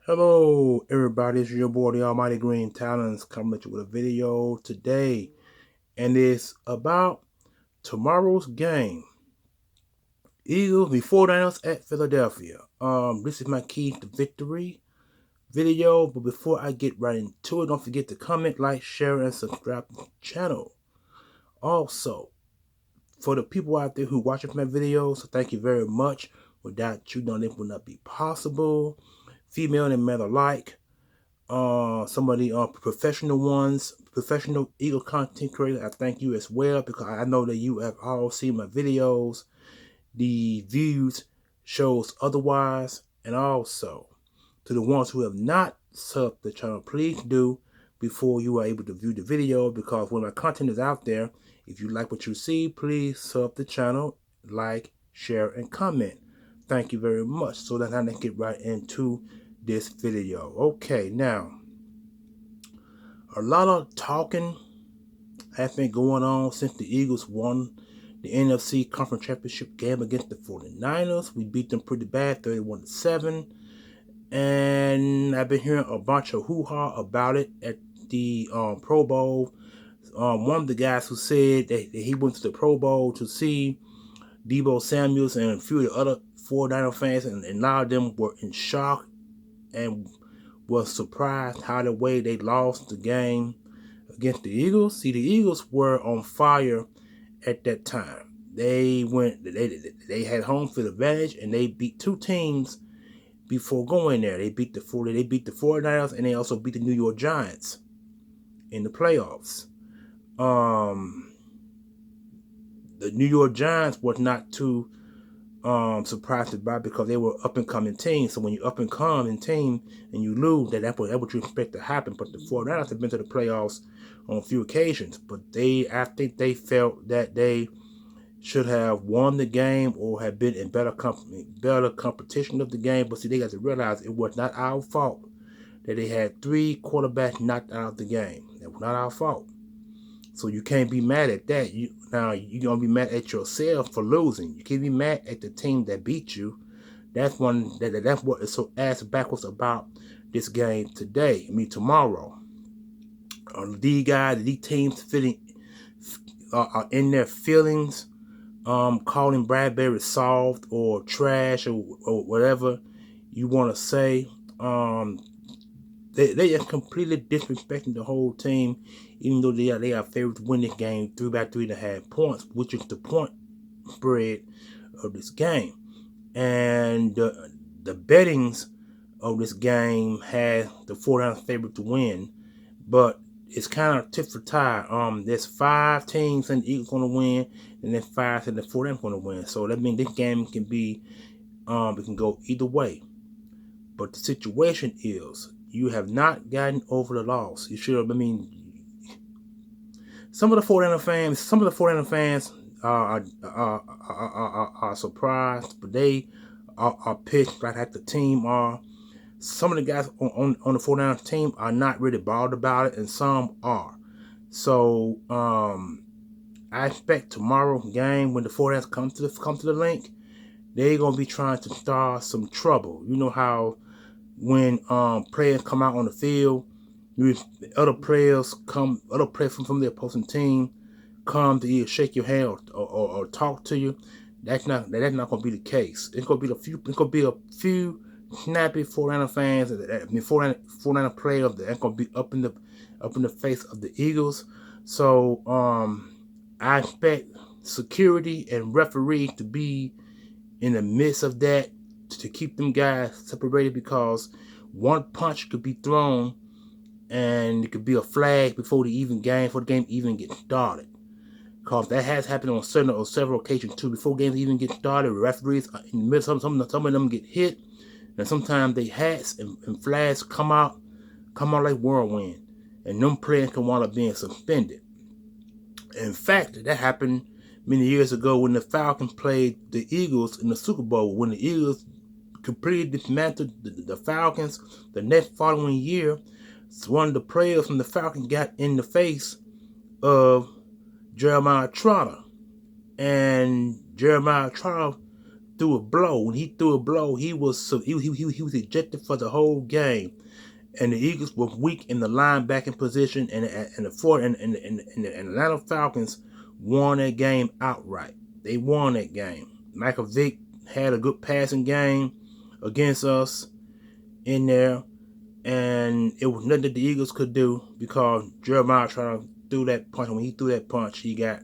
Hello, everybody. It's your boy, the Almighty Green Talents, coming at you with a video today, and it's about tomorrow's game. Eagles before Niners at Philadelphia. This is my key to victory video, but before I get right into it, don't forget to comment, like, share, and subscribe to the channel. Also, for the people out there who watch my videos, thank you very much. Without you, none of it would not be possible. Female and male alike. Some of the professional Eagle content creators, I thank you as well, because I know that you have all seen my videos. The views shows otherwise. And also, to the ones who have not subbed the channel, please do before you are able to view the video, because when my content is out there, if you like what you see, please sub the channel, like, share, and comment. Thank you very much. So that I can get right into this video. Okay, now, a lot of talking has been going on since the Eagles won the NFC Conference Championship game against the 49ers. We beat them pretty bad, 31-7. And I've been hearing a bunch of hoo-ha about it at the Pro Bowl. One of the guys who said that he went to the Pro Bowl to see Deebo Samuels and a few of the other 49er fans, and a lot of them were in shock and was surprised how the way they lost the game against the Eagles. See, the Eagles were on fire at that time. They had home field advantage, and they beat two teams before going there. They beat the 49ers, and they also beat the New York Giants in the playoffs. The New York Giants was not too surprised about, because they were up and coming team. So when you up and coming team and you lose, that's what you expect to happen. But the 49ers have been to the playoffs on a few occasions, but I think they felt that they should have won the game or have been in better competition of the game. But see, they got to realize it was not our fault that they had 3 quarterbacks knocked out of the game. That was not our fault. So you can't be mad at that. Now you're gonna be mad at yourself for losing. You can't be mad at the team that beat you. That's what is so ass backwards about this game today. Tomorrow. These teams are in their feelings, calling Bradbury soft or trash or whatever you want to say. They are completely disrespecting the whole team, even though they are favored to win this game 3 by 3.5 points, which is the point spread of this game. And the bettings of this game had the 49ers favorite to win, but it's kind of tit for tat. There's 5 teams and the Eagles going to win, and then 5 and the 49ers going to win. So that means this game can be, it can go either way. But the situation is, you have not gotten over the loss. You should have. Some of the 49er fans are surprised, but they are pissed right at the team are. Some of the guys on the 49er team are not really bothered about it, and some are. So I expect tomorrow game, when the 49ers come to the link, they're gonna be trying to start some trouble. You know how when players come out on the field, other players from the opposing team come to either shake your hand or talk to you. That's not going to be the case. It's going to be a few snappy 49er fans, 49er players that going to be up in the face of the Eagles. So I expect security and referees to be in the midst of that, to keep them guys separated, because one punch could be thrown and it could be a flag before the game even gets started. Because that has happened on several occasions too. Before games even get started, referees are in the middle. Some of them get hit, and sometimes they hats and flags come out like whirlwind, and them players can wind up being suspended. In fact, that happened many years ago when the Falcons played the Eagles in the Super Bowl. When the Eagles completely dismantled the Falcons, the next following year, one of the players from the Falcons got in the face of Jeremiah Trotter, and Jeremiah Trotter threw a blow. When he threw a blow, he was ejected for the whole game. And the Eagles were weak in the linebacking position, and the Atlanta Falcons won that game outright. They won that game. Michael Vick had a good passing game against us in there, and it was nothing that the Eagles could do because Jeremiah tried to do that punch. When he threw that punch, he got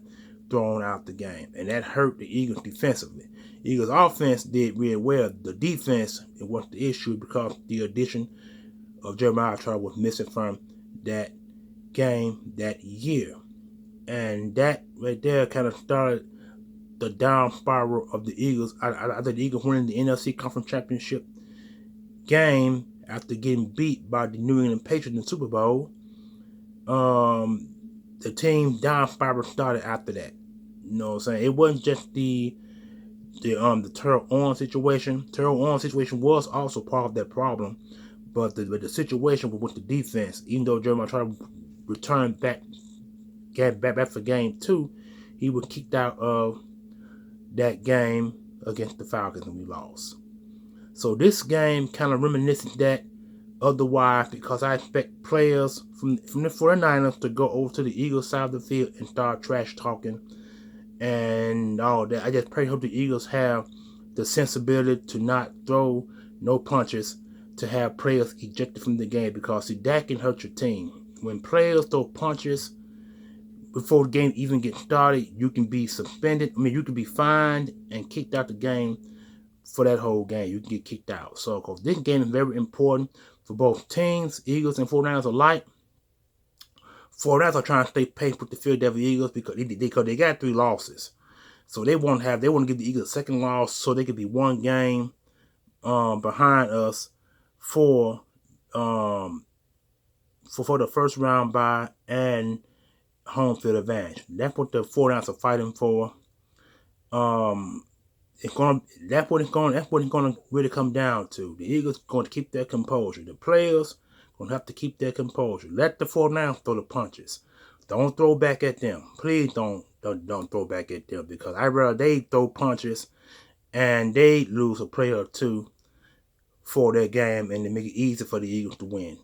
thrown out the game, and that hurt the Eagles defensively. The Eagles offense did really well. The defense, it was the issue because the addition of Jeremiah Trotter was missing from that game that year. And that right there kind of started the down spiral of the Eagles. I think the Eagles winning the NFC Conference Championship game after getting beat by the New England Patriots in the Super Bowl. The team down spiral started after that. You know what I'm saying? It wasn't just the Terrell Owens situation. Terrell Owens situation was also part of that problem. But the situation with the defense, even though Jeremiah Trotter returned back for game 2, he was kicked out of that game against the Falcons and we lost. So this game kind of reminiscent that otherwise, because I expect players from the 49ers to go over to the Eagles side of the field and start trash talking and all that. I just pray hope the Eagles have the sensibility to not throw no punches, to have players ejected from the game, because see, that can hurt your team. When players throw punches before the game even gets started, you can be suspended. You can be fined and kicked out the game for that whole game. You can get kicked out. So, because this game is very important for both teams, Eagles and 49ers alike. 49ers are trying to stay pace with the Philadelphia Eagles because they got 3 losses. So they want to give the Eagles a second loss so they could be one game behind us for the first round bye and home field advantage. That's what the 49ers are fighting for. That's what it's going to really come down to. The Eagles are going to keep their composure. The players are going to have to keep their composure. Let the 49ers throw the punches. Don't throw back at them. Please don't throw back at them, because I'd rather they throw punches and they lose a player or two for their game and to make it easy for the Eagles to win.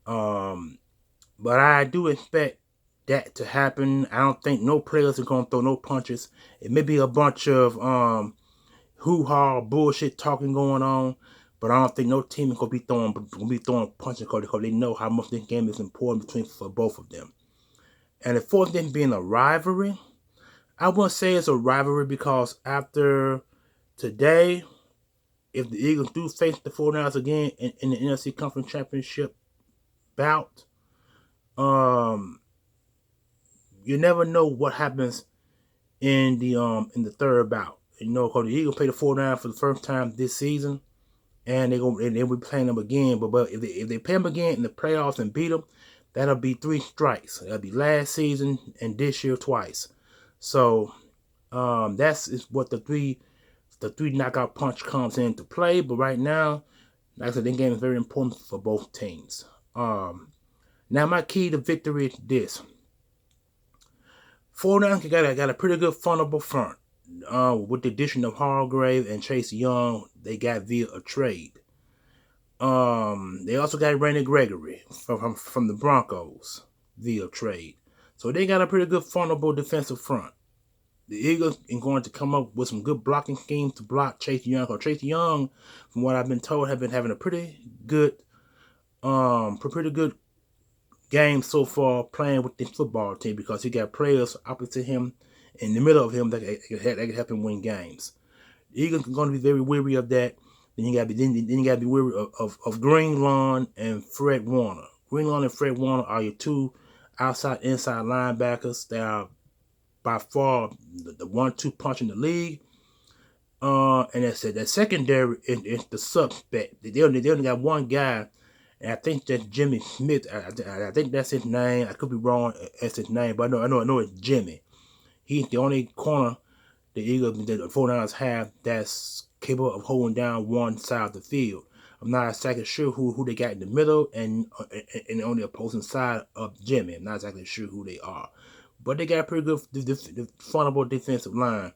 But I do expect that to happen. I don't think no players are going to throw no punches. It may be a bunch of hoo-ha bullshit talking going on, but I don't think no team is going to be throwing punches because they know how much this game is important for both of them. And as far as them being a rivalry, I wouldn't say it's a rivalry, because after today, if the Eagles do face the 49ers again in the NFC Conference Championship bout, you never know what happens in the third bout. You know, because the Eagles play the 49ers for the first time this season, and they'll be playing them again. But if they play them again in the playoffs and beat them, that'll be 3 strikes. That'll be last season and this year twice. So that's what the three knockout punch comes into play. But right now, like I said, this game is very important for both teams. Now my key to victory is this: 49ers got a pretty good funnable front. With the addition of Hargrave and Chase Young, they got via a trade. They also got Randy Gregory from the Broncos via trade. So they got a pretty good funnable defensive front. The Eagles are going to come up with some good blocking schemes to block Chase Young. Because Chase Young, from what I've been told, have been having a pretty good game so far playing with this football team, because he got players opposite him, in the middle of him, that can help him win games. The Eagles are going to be very weary of that. Then you got to be weary of Greenlaw and Fred Warner. Greenlaw and Fred Warner are your 2 inside linebackers. They are by far the 1-2 punch in the league. And that's it. That secondary is the suspect. They only got one guy, and I think that's Jimmy Smith. I think that's his name. I could be wrong as his name, but I know it's Jimmy. He's the only corner the Eagles, the 49ers have that's capable of holding down one side of the field. I'm not exactly sure who they got in the middle and on the opposing side of Jimmy. I'm not exactly sure who they are. But they got a pretty good funnable defensive line.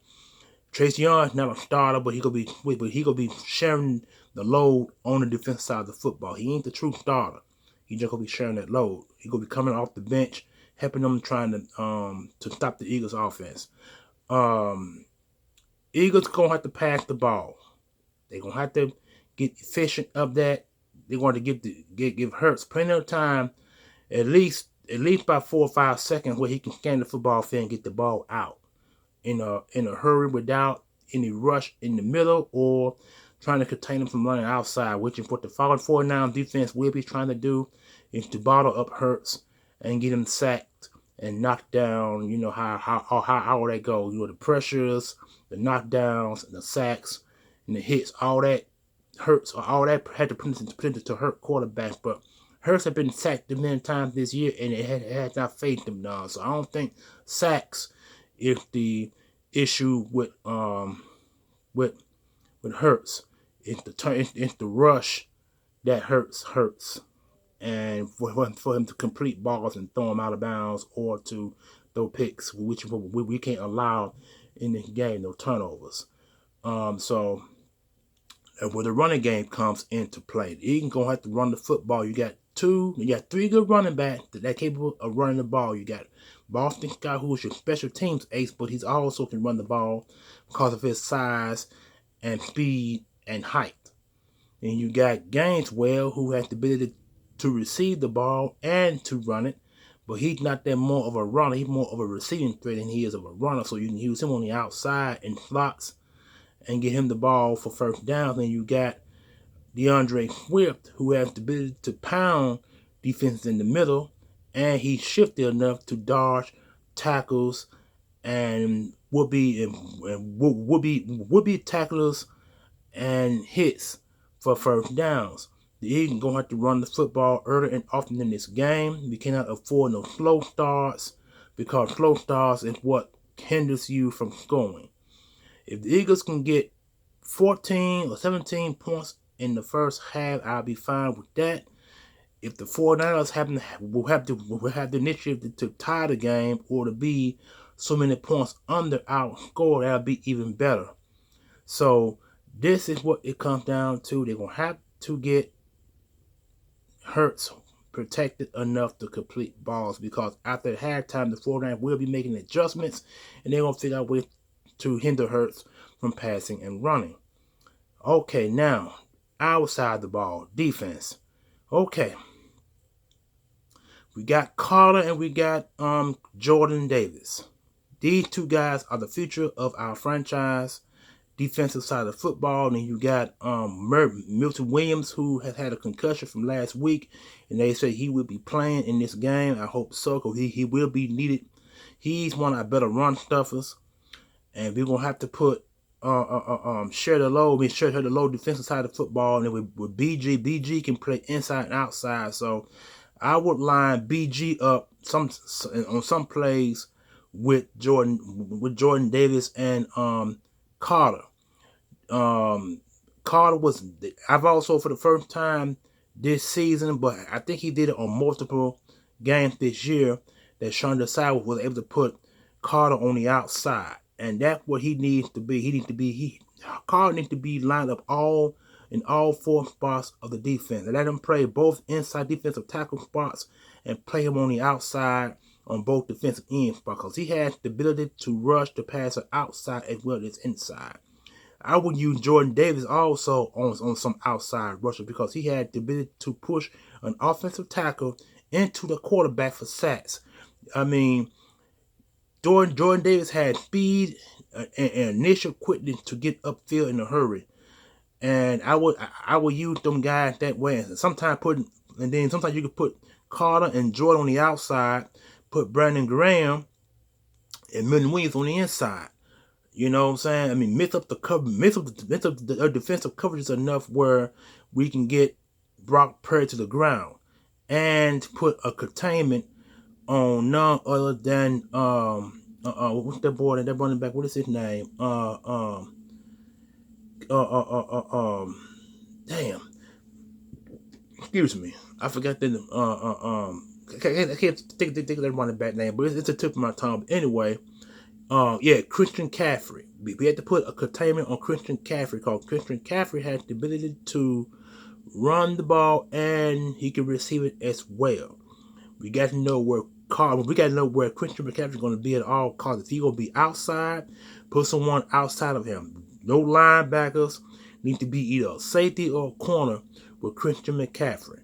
Trace Young's not a starter, but he gonna be sharing the load on the defensive side of the football. He ain't the true starter. He just gonna be sharing that load. He gonna be coming off the bench, helping them trying to stop the Eagles offense. Eagles gonna have to pass the ball. They're gonna have to get efficient of that. They're going to give Hurts plenty of time, at least by 4 or 5 seconds, where he can scan the football field and get the ball out in a hurry without any rush in the middle or trying to contain him from running outside, which is what the following 49 defense will be trying to do, is to bottle up Hurts and get him sacked and knocked down. You know how all that goes. You know, the pressures, the knockdowns, and the sacks, and the hits, all that Hurts, all that had to put into to hurt quarterbacks. But Hurts have been sacked many times this year, and it has not phased him down. So I don't think sacks is the issue with Hurts. It's the rush that hurts, and for him to complete balls and throw them out of bounds or to throw picks, which we can't allow in this game, no turnovers. So where the running game comes into play, the Eagles gonna have to run the football. You got 3 good running backs that are capable of running the ball. You got Boston Scott, who is your special teams ace, but he's also can run the ball because of his size and speed and height. And you got Gaineswell, who has the ability to receive the ball and to run it, but he's not that more of a runner. He's more of a receiving threat than he is of a runner. So you can use him on the outside in slots and get him the ball for first down. Then you got DeAndre Swift, who has the ability to pound defenses in the middle, and he's shifty enough to dodge tackles and would be tacklers and hits for first downs. The Eagles gonna have to run the football early and often in this game. We cannot afford no slow starts, because slow starts is what hinders you from scoring. If the Eagles can get 14 or 17 points in the first half, I'll be fine with that. If the 49ers will have the initiative to tie the game or to be so many points under our score, that'll be even better. So this is what it comes down to. They're going to have to get Hurts protected enough to complete balls, because after halftime, the 49ers will be making adjustments, and they're going to figure out ways to hinder Hurts from passing and running. Okay, now, outside the ball, defense. Okay. We got Carter and we got Jordan Davis. These 2 guys are the future of our franchise defensive side of the football. And then you got Milton Williams, who has had a concussion from last week, and they say he will be playing in this game. I hope so, because he will be needed. He's one of our better run stuffers, and we're gonna have to put share the load defensive side of the football. And then with BG can play inside and outside. So I would line BG up on some plays with Jordan Davis and Carter. Carter I've also, for the first time this season, but I think he did it on multiple games this year, that Sean Desai was able to put Carter on the outside, and that's what he needs to be. Carter needs to be lined up in all 4 spots of the defense, and let him play both inside defensive tackle spots and play him on the outside on both defensive end spots, because he has the ability to rush the passer outside as well as inside. I would use Jordan Davis also on some outside rusher, because he had the ability to push an offensive tackle into the quarterback for sacks. I mean, Jordan Davis had speed and initial quickness to get upfield in a hurry. And I would use them guys that way. And sometimes you could put Carter and Jordan on the outside, put Brandon Graham and Milton Williams on the inside. You know what I'm saying? I mean, mix up the defensive coverage enough where we can get Brock Purdy to the ground, and put a containment on none other than what's that boy, that running back? What is his name? Damn. Excuse me, I forgot the I can't think of that running back name, but it's a tip of my tongue. But anyway, Christian McCaffrey. We had to put a containment on Christian McCaffrey because Christian McCaffrey has the ability to run the ball and he can receive it as well. We got to know where Christian McCaffrey is going to be at all costs. If he's going to be outside, put someone outside of him. No linebackers, need to be either a safety or a corner with Christian McCaffrey.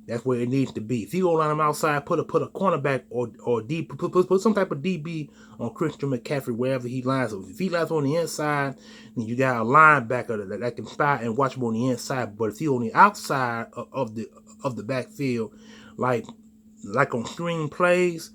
That's where it needs to be. If you go line him outside, put a cornerback or put some type of DB on Christian McCaffrey wherever he lines up. If he lines on the inside, then you got a linebacker that can spy and watch him on the inside. But if he's on the outside of the backfield, like on screen plays,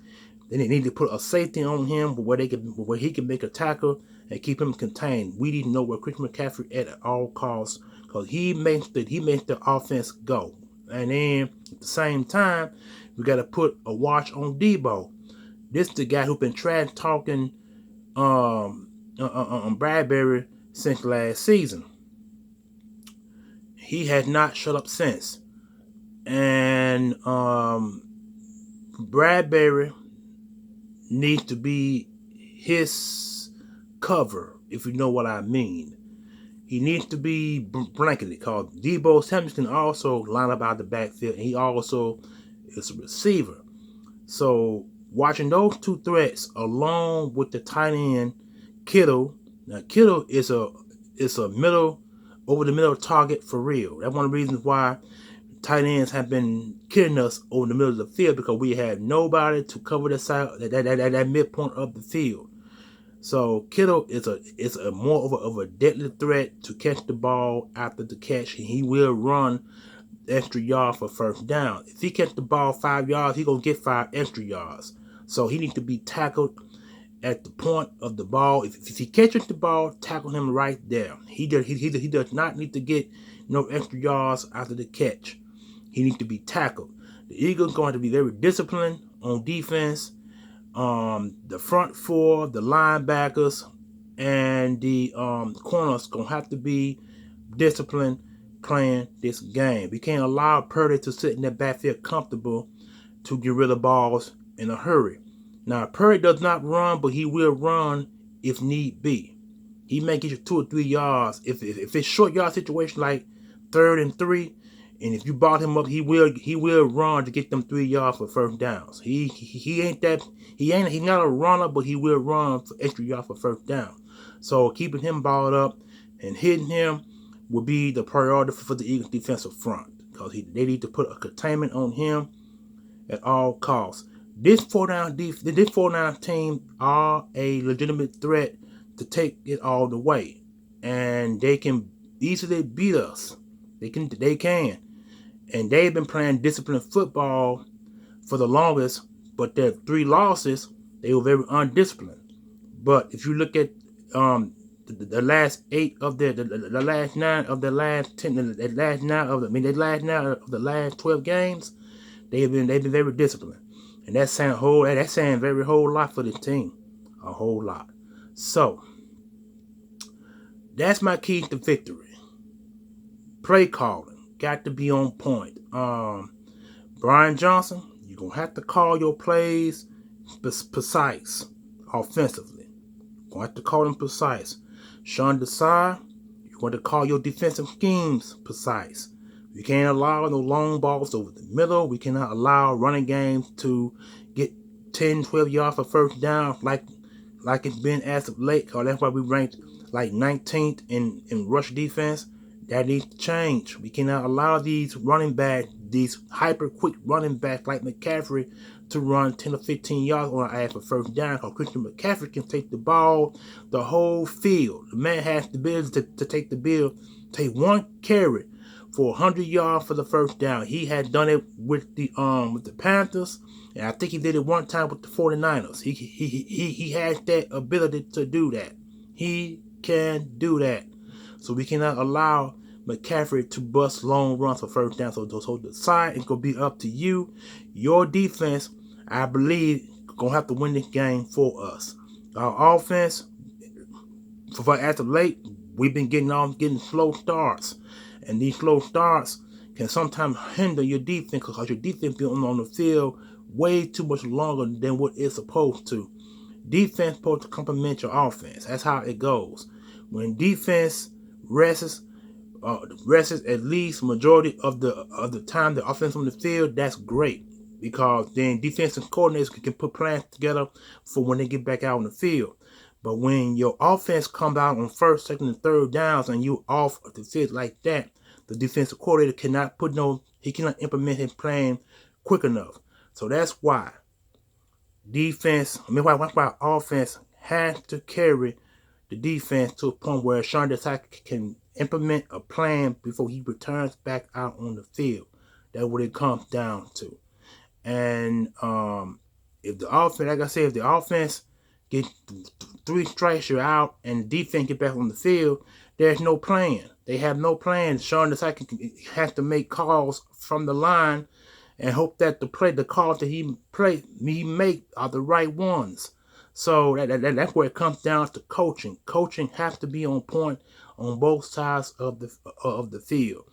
then they need to put a safety on him where he can make a tackle and keep him contained. We need to know where Christian McCaffrey at all costs because he makes the offense go. And then at the same time, we got to put a watch on Debo. This is the guy who been trash talking Bradbury since last season. He has not shut up since. And Bradbury needs to be his cover, if you know what I mean. He needs to be blanketed because Debo Samuel can also line up out the backfield, and he also is a receiver. So watching those two threats along with the tight end Kittle. Now Kittle is a middle over the middle target for real. That's one of the reasons why tight ends have been killing us over the middle of the field because we had nobody to cover the side that midpoint of the field. So Kittle is a more of a deadly threat to catch the ball after the catch, and he will run extra yards for first down. If he catch the ball 5 yards, he gonna get 5 extra yards. So he needs to be tackled at the point of the ball. If he catches the ball, tackle him right there. He does not need to get no extra yards after the catch. He needs to be tackled. The Eagles going to be very disciplined on defense. The front four, the linebackers, and the corners gonna have to be disciplined playing this game. We can't allow Purdy to sit in that backfield comfortable to get rid of balls in a hurry. Now Purdy does not run, but he will run if need be. He may get you 2 or 3 yards. If it's short yard situation like 3rd and 3. And if you brought him up, he will run to get them 3 yards for first downs. He's not a runner, but he will run for extra yards for first down. So keeping him balled up and hitting him will be the priority for the Eagles defensive front because they need to put a containment on him at all costs. This 4-down team are a legitimate threat to take it all the way, and they can easily beat us. They can. And they've been playing disciplined football for the longest, but their 3 losses, they were very undisciplined. But if you look at the last 8 of the last 9 of the last 10, the last 9 of the last 12 games, they've been very disciplined, and that's saying very whole lot for the team, a whole lot. So that's my key to victory. Play calling. Got to be on point. Brian Johnson, you're going to have to call your plays precise offensively. You're going to have to call them precise. Sean Desai, you're going to call your defensive schemes precise. We can't allow no long balls over the middle. We cannot allow running games to get 10, 12 yards for first down like it's been as of late. Because that's why we ranked like 19th in rush defense. That needs to change. We cannot allow these hyper quick running backs like McCaffrey to run 10 or 15 yards on our ass for first down because Christian McCaffrey can take the ball the whole field. The man has the ability to take take one carry for 100 yards for the first down. He had done it with the Panthers, and I think he did it one time with the 49ers. He has that ability to do that. He can do that. So we cannot allow McCaffrey to bust long runs for first down. So the side is going to be up to you. Your defense, I believe, going to have to win this game for us. Our offense, as of late, we've been getting slow starts. And these slow starts can sometimes hinder your defense because your defense been on the field way too much longer than what it's supposed to. defense supposed to complement your offense. That's how it goes. When defense rests at least majority of the time the offense on the field, that's great, because then defensive coordinators can put plans together for when they get back out on the field. But when your offense comes out on first, second, and third downs and you off the field like that, the defensive coordinator cannot implement his plan quick enough. So that's why why offense has to carry the defense to a point where Sean Desai can implement a plan before he returns back out on the field. That's what it comes down to. And if the offense, like I said, if the offense get 3 strikes, you're out, and the defense get back on the field, there's no plan. They have no plan. Sean Desai has to make calls from the line and hope that the calls that he make are the right ones. So that's where it comes down to coaching. Coaching has to be on point on both sides of the field.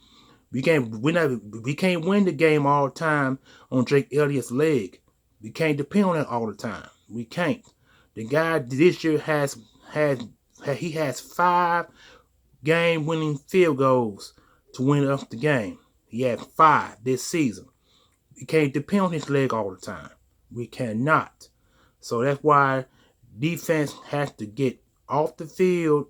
We can't win the game all the time on Jake Elliott's leg. We can't depend on it all the time. We can't. The guy this year has 5 game-winning field goals to win up the game. He had 5 this season. We can't depend on his leg all the time. We cannot. So that's why defense has to get off the field.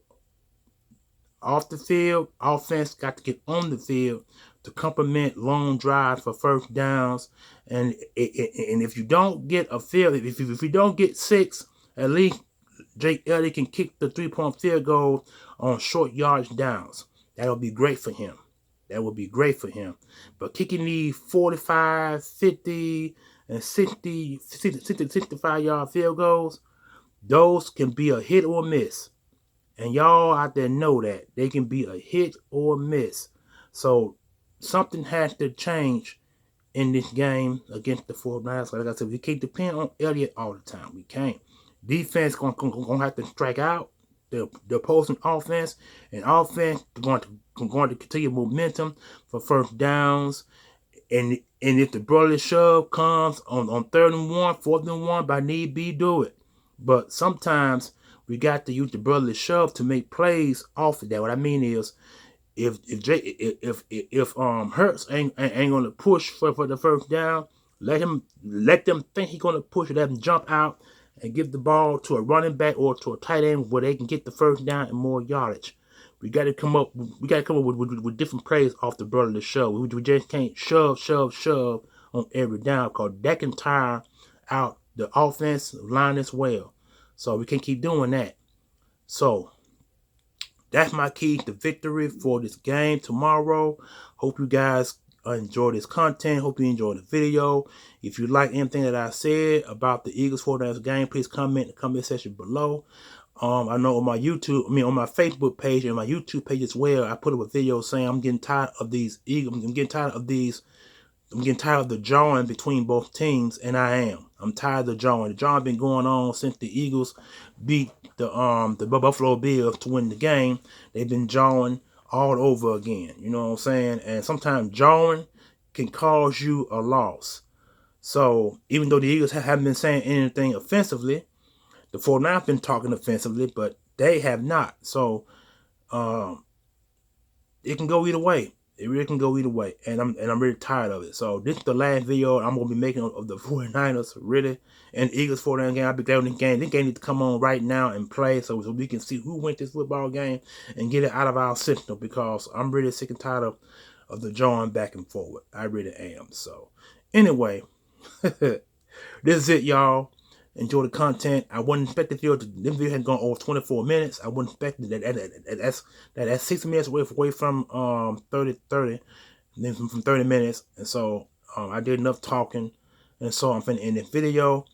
Offense got to get on the field to complement long drives for first downs. And if you don't get a field, if you don't get 6, at least Jake Elliott can kick the 3-point field goal on short yardage downs. That'll be great for him. That would be great for him. But kicking these 45, 50, and 60, 65-yard field goals, those can be a hit or miss. And y'all out there know that. They can be a hit or miss. So something has to change in this game against the 49ers. Like I said, we can't depend on Elliott all the time. We can't. Defense going to have to strike out the opposing offense, and offense going to continue momentum for first downs. And if the brotherly shove comes on 3rd and 1, 4th and 1, by need be, do it. But sometimes we got to use the brotherly shove to make plays off of that. What I mean is, if Hurts ain't gonna push for the first down, let them think he's gonna push, let him jump out and give the ball to a running back or to a tight end where they can get the first down and more yardage. We got to come up with different plays off the brotherly shove. We just can't shove on every down, because that can tire out the offensive line as well. So we can't keep doing that. So that's my key to victory for this game tomorrow. Hope you guys enjoy this content. Hope you enjoy the video. If you like anything that I said about the Eagles 49ers game, please comment in the comment section below. I know on my Facebook page and my YouTube page as well, I put up a video saying I'm getting tired of these Eagles. I'm getting tired of the jawing between both teams, and I am. I'm tired of the jawing. The jawing been going on since the Eagles beat the Buffalo Bills to win the game. They've been jawing all over again. You know what I'm saying? And sometimes jawing can cause you a loss. So even though the Eagles haven't been saying anything offensively, the 49ers been talking offensively, but they have not. So it can go either way. It really can go either way, and I'm really tired of it. So this is the last video I'm gonna be making of the 49ers, really, and Eagles 49ers game. I'll be glad when this game needs to come on right now and play, so we can see who wins this football game and get it out of our system, because I'm really sick and tired of the jawing back and forward. I really am. So anyway, this is it, y'all. Enjoy the content. I wouldn't expect this video had gone over 24 minutes. I wouldn't expect that's 6 minutes away from 30, and then from 30 minutes. And so I did enough talking, and so I'm finna end this video.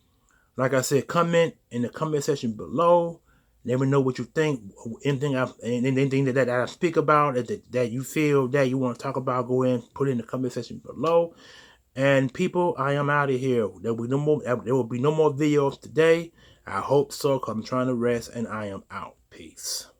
Like I said, comment in the comment section below. Let me know what you think. Anything that I speak about that you feel that you want to talk about, go ahead and put it in the comment section below. And people, I am out of here. There will be no more videos today. I hope so, because I'm trying to rest, and I am out. Peace.